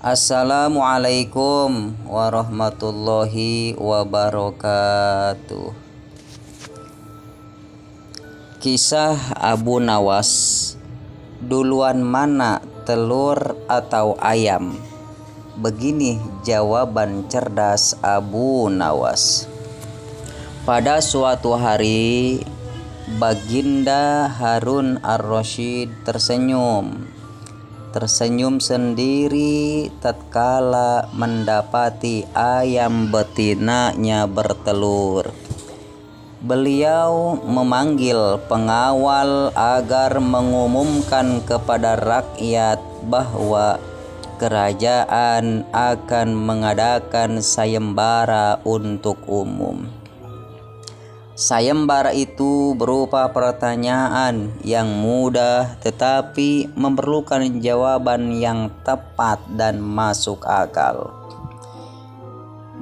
Assalamualaikum warahmatullahi wabarakatuh. Kisah Abu Nawas. Duluan mana, telur atau ayam? Begini jawaban cerdas Abu Nawas. Pada suatu hari, Baginda Harun ar-Rasyid tersenyum sendiri tatkala mendapati ayam betinanya bertelur. Beliau memanggil pengawal agar mengumumkan kepada rakyat bahwa kerajaan akan mengadakan sayembara untuk umum. Sayembara itu berupa pertanyaan yang mudah tetapi memerlukan jawaban yang tepat dan masuk akal.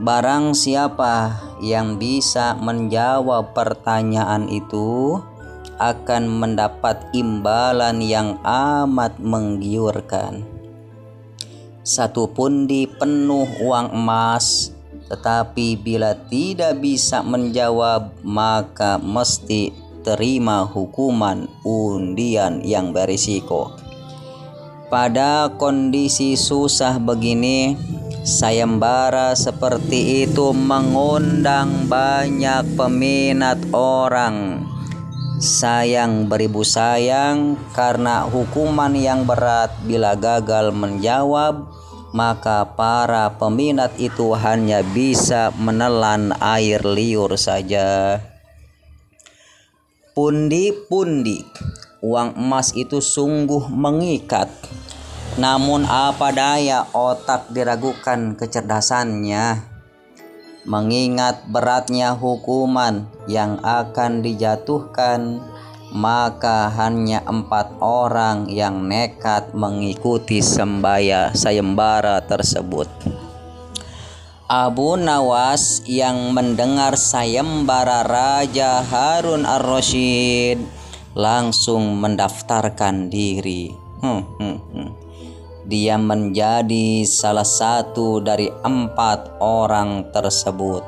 Barang siapa yang bisa menjawab pertanyaan itu akan mendapat imbalan yang amat menggiurkan. 1 pundi penuh uang emas. Tetapi bila tidak bisa menjawab, maka mesti terima hukuman undian yang berisiko. Pada kondisi susah begini, sayembara seperti itu mengundang banyak peminat orang. Sayang beribu sayang, karena hukuman yang berat bila gagal menjawab, maka para peminat itu hanya bisa menelan air liur saja. Pundi-pundi uang emas itu sungguh mengikat. Namun apa daya otak diragukan kecerdasannya. Mengingat beratnya hukuman yang akan dijatuhkan, maka hanya 4 orang yang nekat mengikuti sayembara tersebut. Abu Nawas yang mendengar sayembara Raja Harun ar-Rasyid langsung mendaftarkan diri. Dia menjadi salah satu dari 4 orang tersebut.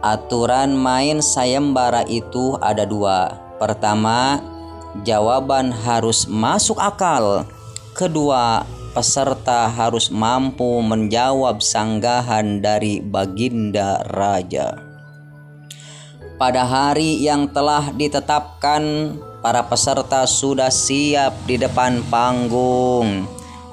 Aturan main sayembara itu ada 2. Pertama, jawaban harus masuk akal. Kedua, peserta harus mampu menjawab sanggahan dari Baginda Raja. Pada hari yang telah ditetapkan, para peserta sudah siap di depan panggung.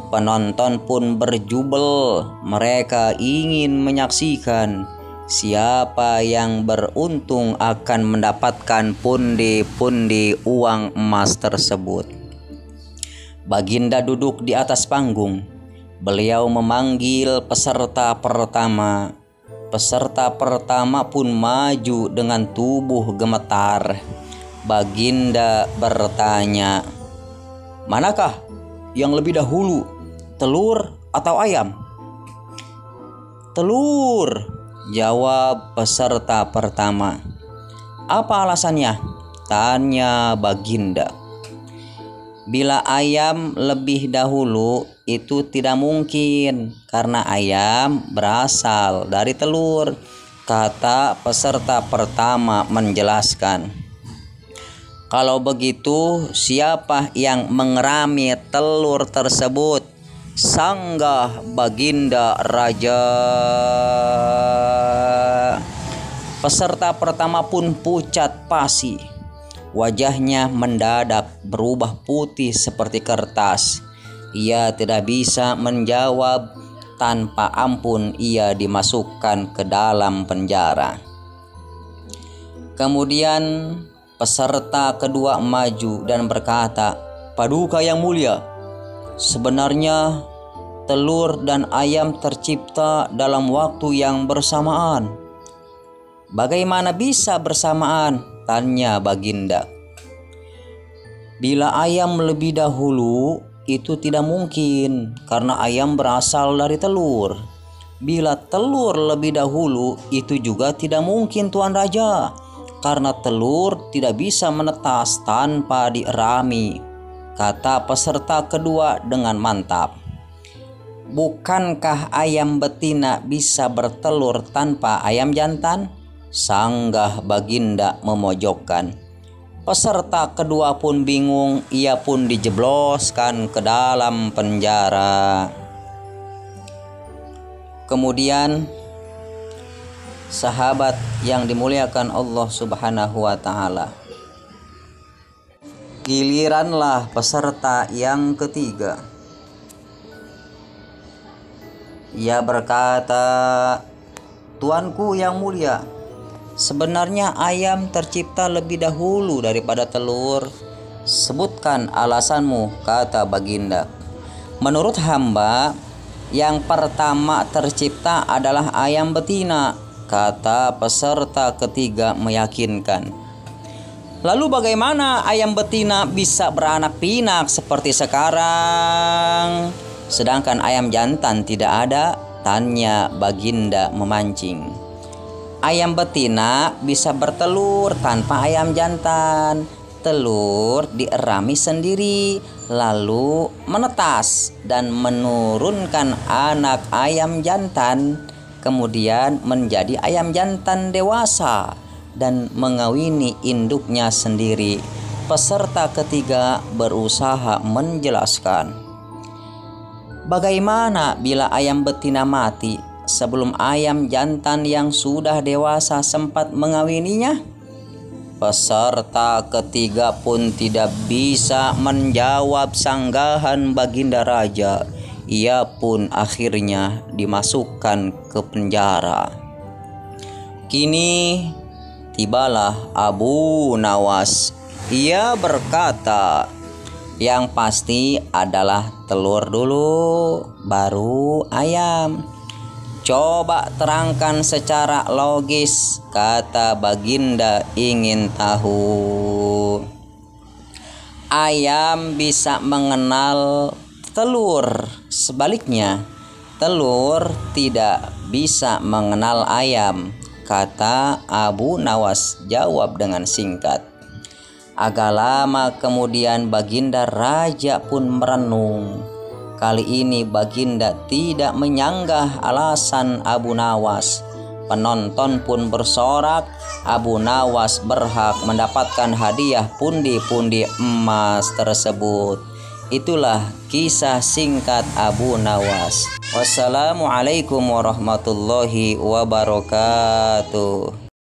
Penonton pun berjubel. Mereka ingin menyaksikan siapa yang beruntung akan mendapatkan pundi-pundi uang emas tersebut. Baginda duduk di atas panggung. Beliau memanggil peserta pertama. Peserta pertama pun maju dengan tubuh gemetar. Baginda bertanya, "Manakah yang lebih dahulu, telur atau ayam?" "Telur," jawab peserta pertama. "Apa alasannya?" tanya Baginda. "Bila ayam lebih dahulu, itu tidak mungkin karena ayam berasal dari telur," kata peserta pertama menjelaskan. "Kalau begitu, siapa yang mengerami telur tersebut?" sanggah Baginda Raja. Peserta pertama pun pucat pasi. Wajahnya mendadak berubah putih seperti kertas. Ia tidak bisa menjawab. Tanpa ampun ia dimasukkan ke dalam penjara. Kemudian peserta kedua maju dan berkata, "Paduka yang mulia, sebenarnya telur dan ayam tercipta dalam waktu yang bersamaan." "Bagaimana bisa bersamaan?" tanya Baginda. "Bila ayam lebih dahulu, itu tidak mungkin karena ayam berasal dari telur. Bila telur lebih dahulu, itu juga tidak mungkin, Tuan Raja, karena telur tidak bisa menetas tanpa dierami," kata peserta kedua dengan mantap. Bukankah ayam betina bisa bertelur tanpa ayam jantan? Sanggah Baginda memojokkan. Peserta kedua pun bingung, ia pun dijebloskan ke dalam penjara. Kemudian sahabat yang dimuliakan Allah Subhanahu wa taala, giliranlah peserta yang ketiga. Ia berkata, "Tuanku yang mulia, sebenarnya ayam tercipta lebih dahulu daripada telur." "Sebutkan alasanmu," kata Baginda. "Menurut hamba, yang pertama tercipta adalah ayam betina," kata peserta ketiga meyakinkan. "Lalu bagaimana ayam betina bisa beranak pinak seperti sekarang, sedangkan ayam jantan tidak ada?" tanya Baginda memancing. "Ayam betina bisa bertelur tanpa ayam jantan. Telur dierami sendiri, lalu menetas dan menurunkan anak ayam jantan, kemudian menjadi ayam jantan dewasa dan mengawini induknya sendiri." Peserta ketiga berusaha menjelaskan. "Bagaimana bila ayam betina mati sebelum ayam jantan yang sudah dewasa sempat mengawininya?" Peserta ketiga pun tidak bisa menjawab sanggahan Baginda Raja. Ia pun akhirnya dimasukkan ke penjara. Kini tibalah Abu Nawas. Ia berkata, "Yang pasti adalah telur dulu, baru ayam." "Coba terangkan secara logis," kata Baginda ingin tahu. "Ayam bisa mengenal telur, sebaliknya telur tidak bisa mengenal ayam," kata Abu Nawas jawab dengan singkat. Agak lama kemudian Baginda Raja pun merenung. Kali ini Baginda tidak menyanggah alasan Abu Nawas. Penonton pun bersorak, Abu Nawas berhak mendapatkan hadiah pundi-pundi emas tersebut. Itulah kisah singkat Abu Nawas. Wassalamualaikum warahmatullahi wabarakatuh.